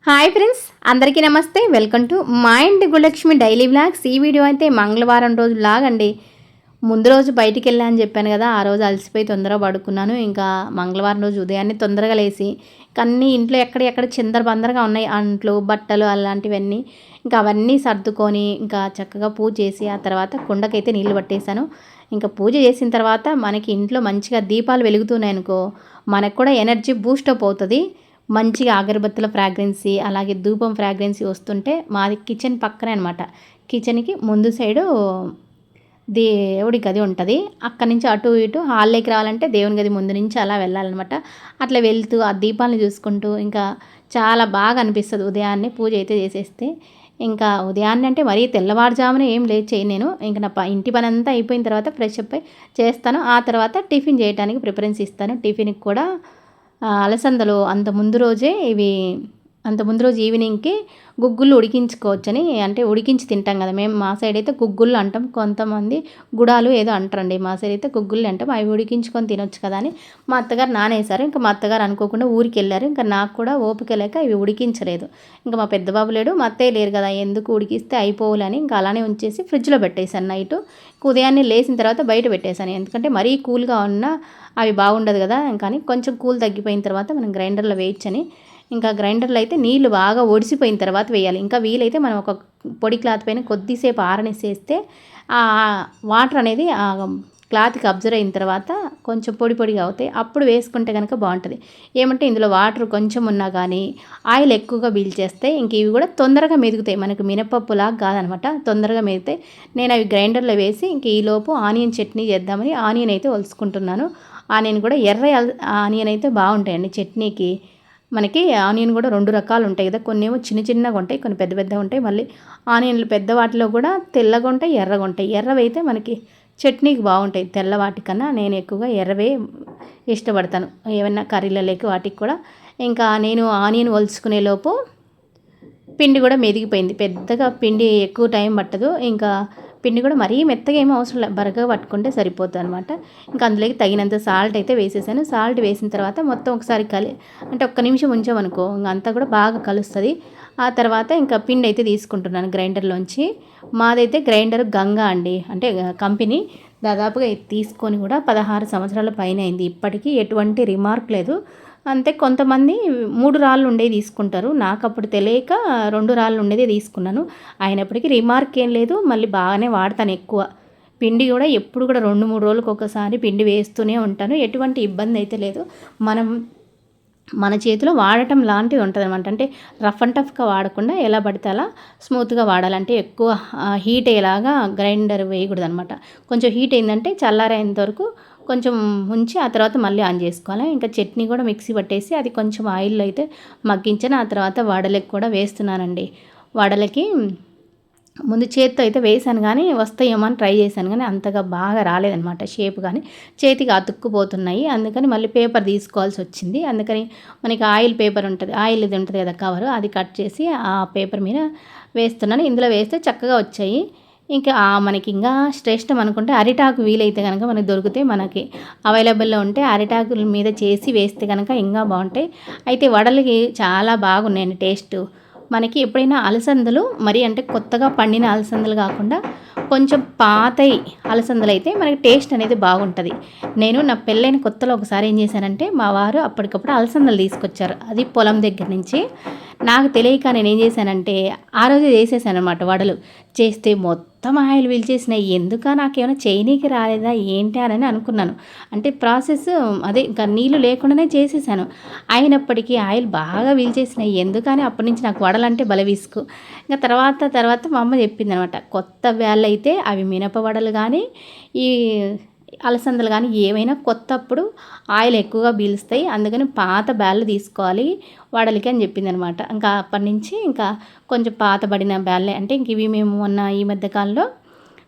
Hi friends, అందరికీ నమస్తే. Welcome to మైండ్ గులక్ష్మి డైలీ వ్లాగ్స్. ఈ వీడియో అయితే మంగళవారం రోజు లాగండి. ముందు రోజు బయటికి వెళ్ళా అని చెప్పాను కదా, ఆ రోజు అలసిపోయి తొందరగా పడుకున్నాను. ఇంకా మంగళవారం రోజు ఉదయాన్నే తొందరగా లేచి అన్నీ ఇంట్లో ఎక్కడ చిందరబందరగా ఉన్నాయి, అంట్లు బట్టలు అలాంటివన్నీ. ఇంకా అవన్నీ సర్దుకొని ఇంకా చక్కగా పూజ చేసి ఆ తర్వాత కుండకైతే నీళ్ళు పట్టేశాను. ఇంకా పూజ చేసిన తర్వాత మనకి ఇంట్లో మంచిగా దీపాలు వెలుగుతున్నాయనుకో, మనకు కూడా ఎనర్జీ బూస్టప్ అవుతుంది. మంచిగా అగరబత్తుల ఫ్రాగ్రెన్సీ అలాగే ధూపం ఫ్రాగ్రెన్సీ వస్తుంటే, మాది కిచెన్ పక్కనే అనమాట. కిచెన్కి ముందు సైడు దేవుడి గది ఉంటుంది. అక్కడి నుంచి అటు ఇటు హాల్లోకి రావాలంటే దేవుని గది ముందు నుంచి అలా వెళ్ళాలన్నమాట. అట్లా వెళ్తూ ఆ దీపాలను చూసుకుంటూ ఇంకా చాలా బాగా అనిపిస్తుంది. ఉదయాన్నే పూజ అయితే చేసేస్తే ఇంకా ఉదయాన్నే అంటే మరీ తెల్లవారుజామున ఏం చేయను నేను. ఇంకా నా ఇంటి పని అంతా అయిపోయిన తర్వాత ఫ్రెష్ అప్ అయి చేస్తాను. ఆ తర్వాత టిఫిన్ చేయడానికి ప్రిఫరెన్స్ ఇస్తాను. టిఫిన్కి కూడా అలసందలు అంత ముందు రోజు ఈవినింగ్కి గుగ్గుళ్ళు ఉడికించుకోవచ్చని, అంటే ఉడికించి తింటాం కదా మేము. మా సైడ్ అయితే గుగ్గుళ్ళు అంటాం, కొంతమంది గుడాలు ఏదో అంటారండి. మా సైడ్ అయితే గుగ్గుళ్ళు అంటాం. అవి ఉడికించుకొని తినొచ్చు కదా అని మా అత్తగారు నానేశారు. ఇంకా మా అత్తగారు అనుకోకుండా ఊరికి వెళ్ళారు. ఇంకా నాకు కూడా ఓపిక లేక ఇవి ఉడికించలేదు. ఇంకా మా పెద్ద బాబు లేడు, మా అత్తయ్య లేరు కదా, ఎందుకు ఉడికిస్తే అయిపోవాలని ఇంకా అలానే ఉంచేసి ఫ్రిడ్జ్లో పెట్టేశాను. నైటు ఉదయాన్నే లేచిన తర్వాత బయట పెట్టేశాను. ఎందుకంటే మరీ కూల్గా ఉన్నా అవి బాగుండదు కదా. కానీ కొంచెం కూల్ తగ్గిపోయిన తర్వాత మనం గ్రైండర్లో వేయచ్చని, ఇంకా గ్రైండర్లో అయితే నీళ్లు బాగా ఒడిసిపోయిన తర్వాత వేయాలి. ఇంకా వీలైతే మనం ఒక పొడి క్లాత్ పైన కొద్దిసేపు ఆరనిసేస్తే ఆ వాటర్ అనేది ఆ క్లాత్కి అబ్జర్వ్ అయిన తర్వాత కొంచెం పొడి పొడిగా అవుతాయి. అప్పుడు వేసుకుంటే కనుక బాగుంటుంది. ఏమంటే ఇందులో వాటర్ కొంచెం ఉన్నా కానీ ఆయిల్ ఎక్కువగా పీల్చేస్తే ఇంక ఇవి కూడా తొందరగా మెదుగుతాయి. మనకు మినపప్పులాగా కాదనమాట, తొందరగా మెదుగుతాయి. నేను అవి గ్రైండర్లో వేసి ఇంక ఈలోపు ఆనియన్ చట్నీ చేద్దామని ఆనియన్ అయితే వలుసుకుంటున్నాను. ఆనియన్ కూడా ఎర్ర ఆనియన్ అయితే బాగుంటాయండి చట్నీకి. మనకి ఆనియన్ కూడా 2 రకాలు ఉంటాయి కదా, కొన్ని ఏమో చిన్న చిన్నగా ఉంటాయి, కొన్ని పెద్ద పెద్దగా ఉంటాయి. మళ్ళీ ఆనియన్లు పెద్ద వాటిలో కూడా తెల్లగా ఉంటాయి, ఎర్రగా ఉంటాయి. ఎర్రవి అయితే మనకి చట్నీకి బాగుంటాయి. తెల్లవాటి కన్నా నేను ఎక్కువగా ఎర్రవే ఇష్టపడతాను, ఏమన్నా కర్రీలలోకి వాటికి కూడా. ఇంకా నేను ఆనియన్ వలుచుకునే లోపు పిండి కూడా మెదిగిపోయింది. పెద్దగా పిండి ఎక్కువ టైం పట్టదు. ఇంకా పిండి కూడా మరీ మెత్తగా ఏమీ అవసరం లేదు, బరకగా పట్టుకుంటే సరిపోతుంది అనమాట. ఇంకా అందులోకి తగినంత సాల్ట్ అయితే వేసేసాను. సాల్ట్ వేసిన తర్వాత మొత్తం ఒకసారి అంటే ఒక్క నిమిషం ఉంచామనుకో ఇంకా అంతా కూడా బాగా కలుస్తుంది. ఆ తర్వాత ఇంకా పిండి అయితే తీసుకుంటున్నాను గ్రైండర్లోంచి. మాదైతే గ్రైండర్ గంగా అండి, అంటే కంపెనీ. దాదాపుగా తీసుకొని కూడా 16 సంవత్సరాల పైన అయింది. ఇప్పటికీ ఎటువంటి రిమార్క్ లేదు. అంతే, కొంతమంది 3 రాళ్ళు ఉండేవి తీసుకుంటారు. నాకు అప్పుడు తెలియక 2 రాళ్ళు ఉండేదే తీసుకున్నాను. అయినప్పటికీ రిమార్క్ ఏం లేదు, మళ్ళీ బాగానే వాడతాను ఎక్కువ. పిండి కూడా ఎప్పుడు కూడా 2-3 రోజులకు ఒకసారి పిండి వేస్తూనే ఉంటాను. ఎటువంటి ఇబ్బంది అయితే లేదు. మన చేతిలో వాడటం లాంటిది ఉంటుంది అనమాట. అంటే రఫ్ అండ్ టఫ్గా వాడకుండా ఎలా పడితే అలా స్మూత్గా వాడాలంటే ఎక్కువ హీట్ అయ్యేలాగా గ్రైండర్ వేయకూడదు అనమాట. కొంచెం హీట్ అయిందంటే చల్లారేంత వరకు కొంచెం ఉంచి ఆ తర్వాత మళ్ళీ ఆన్ చేసుకోవాలి. ఇంకా చట్నీ కూడా మిక్సీ పట్టేసి అది కొంచెం ఆయిల్లో అయితే మగ్గించాను. ఆ తర్వాత వడలకి కూడా వేస్తున్నానండి. వడలకి ముందు చేత్తో అయితే వేసాను, కానీ వస్తాయేమో అని ట్రై చేశాను, కానీ అంతగా బాగా రాలేదనమాట షేప్. కానీ చేతికి అతుక్కుపోతున్నాయి. అందుకని మళ్ళీ పేపర్ తీసుకోవాల్సి వచ్చింది. అందుకని మనకి ఆయిల్ పేపర్ ఉంటుంది, ఆయిల్ ఇది ఉంటుంది కదా కవరు, అది కట్ చేసి ఆ పేపర్ మీద వేస్తున్నాను. ఇందులో వేస్తే చక్కగా వచ్చాయి. ఇంకా మనకి ఇంకా శ్రేష్టం అనుకుంటే అరిటాకు వీలైతే కనుక మనకి దొరికితే, మనకి అవైలబుల్లో ఉంటే అరిటాకుల మీద చేసి వేస్తే కనుక ఇంకా బాగుంటాయి. అయితే వడలకి చాలా బాగున్నాయండి టేస్ట్. మనకి ఎప్పుడైనా అలసందలు మరి అంటే కొత్తగా పండిన అలసందలు కాకుండా కొంచెం పాతయి అలసందలు అయితే మనకి టేస్ట్ అనేది బాగుంటుంది. నేను నా పెళ్ళైన కొత్తలో ఒకసారి ఏం చేశానంటే, మా వారు అప్పటికప్పుడు అలసందలు తీసుకొచ్చారు, అది పొలం దగ్గర నుంచి. నాకు తెలియక నేను ఏం చేశానంటే ఆ రోజే చేసేసాను అనమాట వడలు. చేస్తే మొత్తం ఆయిల్ పీల్చేసినాయి. ఎందుక నాకేమైనా చేయనీకి రాలేదా ఏంటి అని అనుకున్నాను. అంటే ప్రాసెస్ అదే ఇంకా నీళ్ళు లేకుండానే చేసేసాను. అయినప్పటికీ ఆయిల్ బాగా పీల్చేసినాయి. ఎందుకని అప్పటి నుంచి నాకు వడలంటే భలే విసుగు. ఇంకా తర్వాత మా అమ్మ చెప్పింది అనమాట, కొత్త వేళ్ళు అయితే అవి మినప వడలు కానీ ఈ అలసందలు కానీ ఏవైనా కొత్తప్పుడు ఆయిల్ ఎక్కువగా పీలుస్తాయి, అందుకని పాత బ్యాళ్ళు తీసుకోవాలి వడలకి అని చెప్పింది అనమాట. ఇంకా అప్పటి నుంచి ఇంకా కొంచెం పాతబడిన బ్యాళ్ళే, అంటే ఇంక ఇవి మేము మొన్న ఈ మధ్య కాలంలో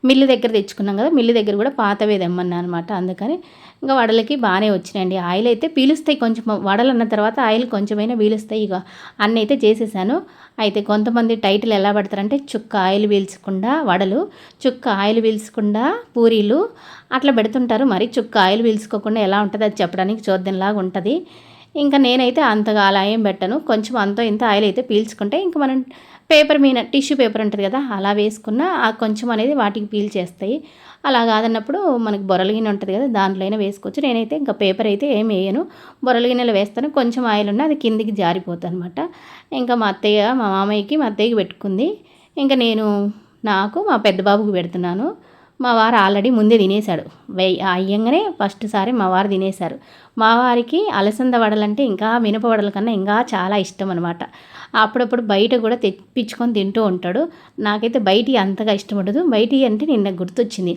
మిల్లు దగ్గర తెచ్చుకున్నాం కదా, మిల్లు దగ్గర కూడా పాతవే తెమ్మన్నా అనమాట. అందుకని ఇంకా వడలకి బాగానే వచ్చినాయండి. ఆయిల్ అయితే పీలుస్తాయి, కొంచెం వడలు అన్న తర్వాత ఆయిల్ కొంచెమైనా పీలుస్తాయి. ఇక అన్నీ అయితే చేసేసాను. అయితే కొంతమంది టైటిల్ ఎలా పెడతారంటే చుక్క ఆయిల్ పీల్చకుండా వడలు, చుక్క ఆయిల్ పీల్చకుండా పూరీలు అట్లా పెడుతుంటారు. మరి చుక్క ఆయిల్ పీల్చుకోకుండా ఎలా ఉంటుంది అది చెప్పడానికి చూద్దాంలాగా ఉంటుంది. ఇంకా నేనైతే అంతగా అలా ఏం పెట్టను. కొంచెం అంతో ఇంత ఆయిల్ అయితే పీల్చుకుంటే ఇంక మనం పేపర్ మీద టిష్యూ పేపర్ ఉంటుంది కదా, అలా వేసుకున్న ఆ కొంచెం అనేది వాటికి పీల్చేస్తాయి. అలా కాదన్నప్పుడు మనకి బొరల గిన్నె ఉంటుంది కదా, దాంట్లో అయినా వేసుకోవచ్చు. నేనైతే ఇంకా పేపర్ అయితే ఏం వేయను, బొరల గిన్నెలో వేస్తాను. కొంచెం ఆయిల్ ఉన్న అది కిందికి జారిపోతుంది అనమాట. ఇంకా మా అత్తయ్య మా మామయ్యకి మా అత్తయ్యకి పెట్టుకుంది. ఇంకా నేను నాకు మా పెద్ద బాబుకి పెడుతున్నాను. మా వారు ఆల్రెడీ ముందే తినేశాడు. అయ్యంగానే ఫస్ట్ సారి మా వారు తినేశారు. మా వారికి అలసంద వడలంటే ఇంకా మినప వడల కన్నా ఇంకా చాలా ఇష్టం అనమాట. అప్పుడప్పుడు బయట కూడా తెప్పించుకొని తింటూ ఉంటాడు. నాకైతే బయటివి అంతగా ఇష్టం ఉండదు. బయటివి అంటే నిన్న గుర్తొచ్చింది.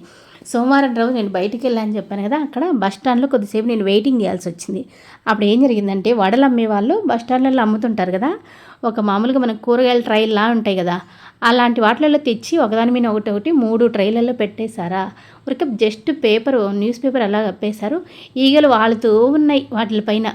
సోమవారం రోజు నేను బయటికి వెళ్ళాను చెప్పాను కదా, అక్కడ బస్ స్టాండ్లో కొద్దిసేపు నేను వెయిటింగ్ చేయాల్సి వచ్చింది. అప్పుడు ఏం జరిగిందంటే, వడలు అమ్మే వాళ్ళు బస్ స్టాండ్లలో అమ్ముతుంటారు కదా, ఒక మామూలుగా మనకు కూరగాయల ట్రైల్లా ఉంటాయి కదా, అలాంటి వాటిలలో తెచ్చి ఒకదాని మీద ఒకటి 3 ట్రైలలో పెట్టేశారా. ఊరికే జస్ట్ పేపరు న్యూస్ పేపర్ అలా కప్పేశారు. ఈగలు వాలుతూ ఉన్నాయి వాటిపైన.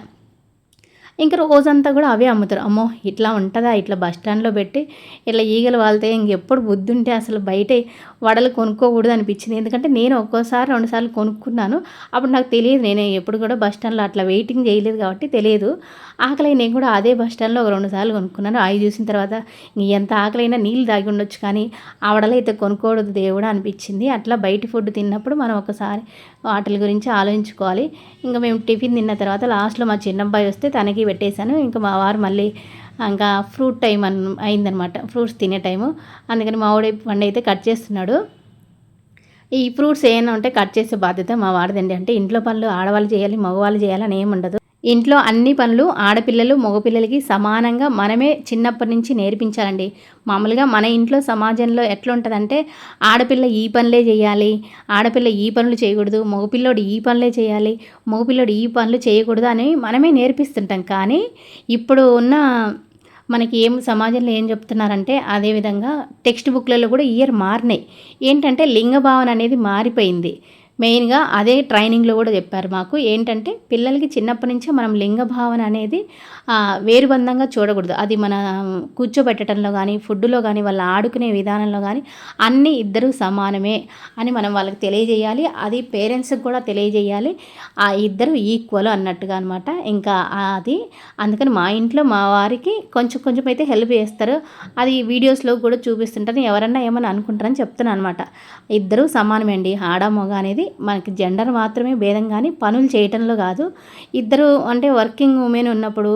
ఇంక రోజంతా కూడా అవే అమ్ముతారు. అమ్మో, ఇట్లా ఉంటుందా, ఇట్లా బస్ స్టాండ్లో పెట్టి ఇట్లా ఈగలు వాళ్తే ఇంకెప్పుడు బుద్ధి ఉంటే అసలు బయటే వడలు కొనుక్కోకూడదు అనిపించింది. ఎందుకంటే నేను ఒక్కోసారి 2 సార్లు కొనుక్కున్నాను. అప్పుడు నాకు తెలియదు, నేను ఎప్పుడు కూడా బస్ స్టాండ్లో అట్లా వెయిటింగ్ చేయలేదు కాబట్టి తెలియదు. ఆకలి నేను కూడా అదే బస్ స్టాండ్లో ఒక 2 సార్లు కొనుక్కున్నాను. అవి చూసిన తర్వాత ఎంత ఆకలైనా నీళ్ళు తాగి ఉండొచ్చు, కానీ ఆ వడలు అయితే కొనుక్కోవద్దు దేవుడా అనిపించింది. అట్లా బయట ఫుడ్ తిన్నప్పుడు మనం ఒకసారి వాటి గురించి ఆలోచించుకోవాలి. ఇంకా మేము టిఫిన్ తిన్న తర్వాత లాస్ట్లో మా చిన్నబ్బాయి వస్తే తనకి పెట్టేశాను. ఇంకా మా వారు మళ్ళీ ఇంకా ఫ్రూట్ టైం అయిందనమాట, ఫ్రూట్స్ తినే టైము. అందుకని మా వాడు పండు అయితే కట్ చేస్తున్నాడు. ఈ ఫ్రూట్స్ ఏమైనా ఉంటే కట్ చేసే బాధ్యత మా వాడిదండి. అంటే ఇంట్లో పనులు ఆడవాళ్ళు చేయాలి, మగవాళ్ళు చేయాలి అని ఏమి ఉండదు. ఇంట్లో అన్ని పనులు ఆడపిల్లలు మగపిల్లలకి సమానంగా మనమే చిన్నప్పటి నుంచి నేర్పించాలండి. మామూలుగా మన ఇంట్లో సమాజంలో ఎట్లా ఉంటుందంటే, ఆడపిల్ల ఈ పనులే చేయాలి, ఆడపిల్ల ఈ పనులు చేయకూడదు, మగపిల్లోడు ఈ పనులే చేయాలి, మగపిల్లోడు ఈ పనులు చేయకూడదు అని మనమే నేర్పిస్తుంటాం. కానీ ఇప్పుడు ఉన్న మనకి సమాజంలో ఏం చెప్తున్నారంటే, అదేవిధంగా టెక్స్ట్ బుక్లలో కూడా ఇయర్ మారినాయి. ఏంటంటే లింగ భావన అనేది మారిపోయింది. మెయిన్గా అదే ట్రైనింగ్లో కూడా చెప్పారు మాకు. ఏంటంటే పిల్లలకి చిన్నప్పటి నుంచే మనం లింగ భావన అనేది వేరుబంధంగా చూడకూడదు. అది మన కూర్చోబెట్టడంలో కానీ, ఫుడ్లో కానీ, వాళ్ళు ఆడుకునే విధానంలో కానీ అన్నీ ఇద్దరు సమానమే అని మనం వాళ్ళకి తెలియజేయాలి. అది పేరెంట్స్కి కూడా తెలియజేయాలి. ఆ ఇద్దరు ఈక్వల్ అన్నట్టుగా అనమాట. ఇంకా అది అందుకని మా ఇంట్లో మా వారికి కొంచెం కొంచెం అయితే హెల్ప్ చేస్తారు. అది వీడియోస్లో కూడా చూపిస్తుంటారు. ఎవరన్నా ఏమన్నా అనుకుంటారని చెప్తున్నాను అనమాట. ఇద్దరు సమానమే అండి. ఆడ మగ అనేది మనకి జెండర్ మాత్రమే భేదం, కానీ పనులు చేయటంలో కాదు. ఇద్దరు అంటే వర్కింగ్ ఉమెన్ ఉన్నప్పుడు,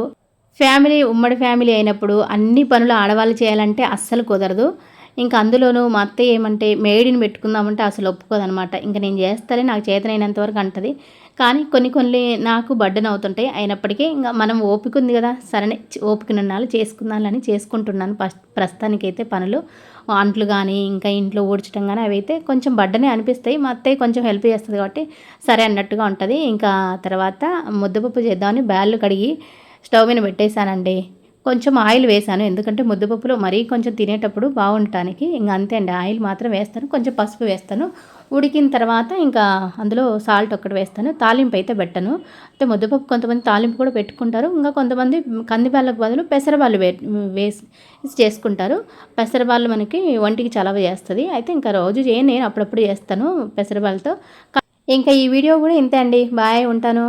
ఉమ్మడి ఫ్యామిలీ అయినప్పుడు అన్ని పనులు ఆడవాళ్ళు చేయాలంటే అస్సలు కుదరదు. ఇంకా అందులోనూ మా అత్తయ్య ఏమంటే మేడిని పెట్టుకుందామంటే అసలు ఒప్పుకోదనమాట. ఇంకా నేను చేస్తానే, నాకు చేతనైనంత వరకు అంటది. కానీ కొన్ని నాకు బర్డెన్ అవుతుంటాయి. అయినప్పటికీ ఇంకా మనం ఓపిక ఉంది కదా, సరే ఓపికనున్నాళ్ళు చేసుకుందాలని చేసుకుంటున్నాను ప్రస్తుతానికైతే పనులు. అంట్లు కానీ, ఇంకా ఇంట్లో ఊడ్చడం కానీ అవి అయితే కొంచెం బర్డెనే అనిపిస్తాయి. మా అత్తయ్య కొంచెం హెల్ప్ చేస్తుంది కాబట్టి సరే అన్నట్టుగా ఉంటుంది. ఇంకా తర్వాత ముద్దపప్పు చేద్దామని బ్యాళ్ళు కడిగి స్టవ్ మీద పెట్టేశానండి. కొంచెం ఆయిల్ వేసాను, ఎందుకంటే ముద్దపప్పులో మరీ కొంచెం తినేటప్పుడు బాగుండటానికి. ఇంకా అంతే అండి, ఆయిల్ మాత్రం వేస్తాను, కొంచెం పసుపు వేస్తాను. ఉడికిన తర్వాత ఇంకా అందులో సాల్ట్ ఒక్కటి వేస్తాను. తాలింపు అయితే పెట్టను. అయితే ముద్దపప్పు కొంతమంది తాలింపు కూడా పెట్టుకుంటారు. ఇంకా కొంతమంది కందిబ్యాళ్ళకు బదులు పెసరబాళ్ళు వేసి చేసుకుంటారు. పెసరబాళ్ళు మనకి ఒంటికి చలవ చేస్తుంది. అయితే ఇంకా రోజు చేయను, నేను అప్పుడప్పుడు చేస్తాను పెసరబాళ్ళతో. ఇంకా ఈ వీడియో కూడా ఇంతే అండి. బాయ్, ఉంటాను.